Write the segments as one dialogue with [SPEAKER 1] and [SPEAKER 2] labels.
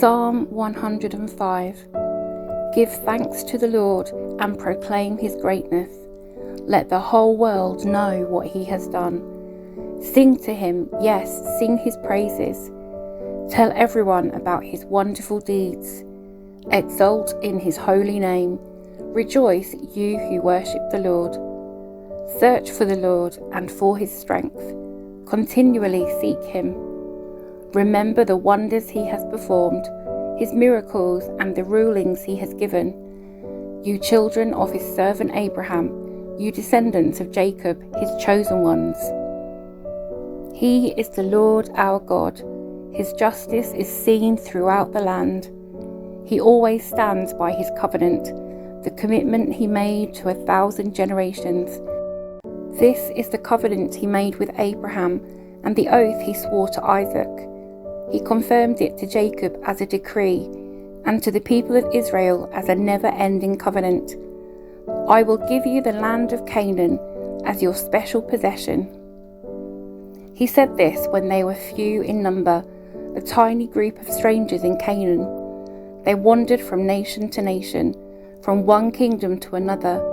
[SPEAKER 1] Psalm 105. Give thanks to the Lord and proclaim his greatness. Let the whole world know what he has done. Sing to him, yes, sing his praises. Tell everyone about his wonderful deeds. Exult in his holy name. Rejoice, you who worship the Lord. Search for the Lord and for his strength. Continually seek him. Remember the wonders he has performed, his miracles and the rulings he has given. You children of his servant Abraham, you descendants of Jacob, his chosen ones. He is the Lord our God. His justice is seen throughout the land. He always stands by his covenant, the commitment he made to 1,000 generations. This is the covenant he made with Abraham and the oath he swore to Isaac. He confirmed it to Jacob as a decree and to the people of Israel as a never-ending covenant. I will give you the land of Canaan as your special possession. He said this when they were few in number, a tiny group of strangers in Canaan. They wandered from nation to nation, from one kingdom to another,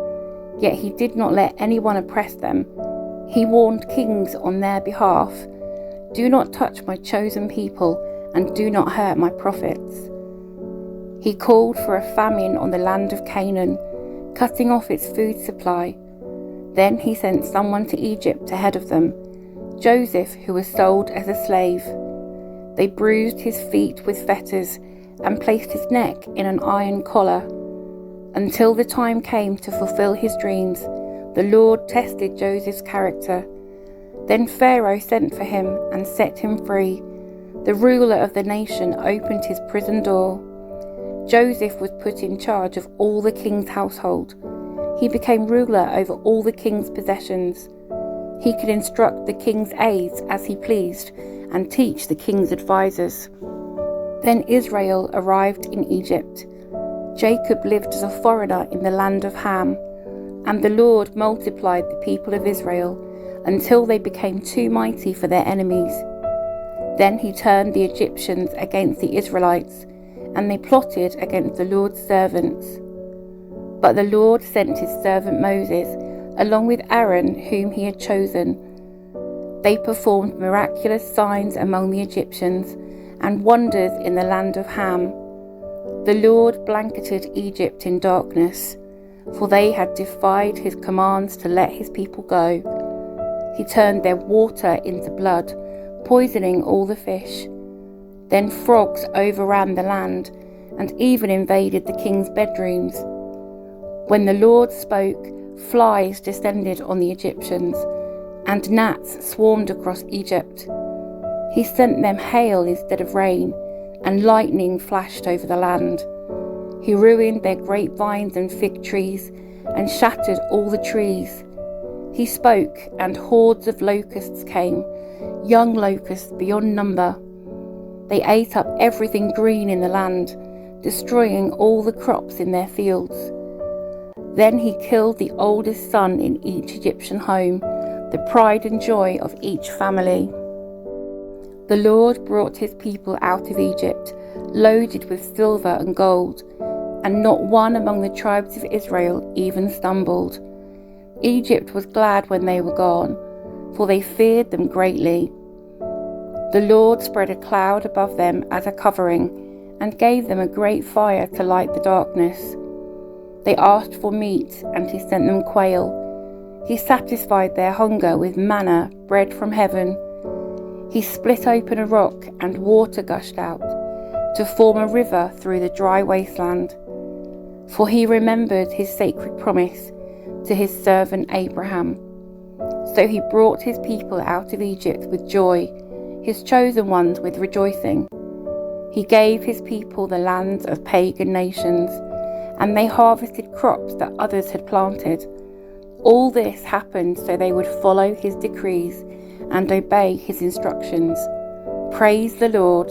[SPEAKER 1] yet he did not let anyone oppress them. He warned kings on their behalf. Do not touch my chosen people, and do not hurt my prophets. He called for a famine on the land of Canaan, cutting off its food supply. Then he sent someone to Egypt ahead of them, Joseph, who was sold as a slave. They bruised his feet with fetters and placed his neck in an iron collar. Until the time came to fulfill his dreams, the Lord tested Joseph's character. Then Pharaoh sent for him and set him free. The ruler of the nation opened his prison door. Joseph was put in charge of all the king's household. He became ruler over all the king's possessions. He could instruct the king's aides as he pleased and teach the king's advisors. Then Israel arrived in Egypt. Jacob lived as a foreigner in the land of Ham, and the Lord multiplied the people of Israel until they became too mighty for their enemies. Then he turned the Egyptians against the Israelites, and they plotted against the Lord's servants. But the Lord sent his servant Moses, along with Aaron, whom he had chosen. They performed miraculous signs among the Egyptians and wonders in the land of Ham. The Lord blanketed Egypt in darkness, for they had defied his commands to let his people go. He turned their water into blood, poisoning all the fish. Then frogs overran the land and even invaded the king's bedrooms. When the Lord spoke, flies descended on the Egyptians, and gnats swarmed across Egypt. He sent them hail instead of rain, and lightning flashed over the land. He ruined their grapevines and fig trees, and shattered all the trees. He spoke, and hordes of locusts came, young locusts beyond number. They ate up everything green in the land, destroying all the crops in their fields. Then he killed the oldest son in each Egyptian home, the pride and joy of each family. The Lord brought his people out of Egypt, loaded with silver and gold, and not one among the tribes of Israel even stumbled. Egypt was glad when they were gone, for they feared them greatly. The Lord spread a cloud above them as a covering, and gave them a great fire to light the darkness. They asked for meat, and he sent them quail. He satisfied their hunger with manna, bread from heaven. He split open a rock, and water gushed out, to form a river through the dry wasteland. For he remembered his sacred promise to his servant Abraham. So he brought his people out of Egypt with joy, his chosen ones with rejoicing. He gave his people the lands of pagan nations, and they harvested crops that others had planted. All this happened so they would follow his decrees and obey his instructions. Praise the Lord.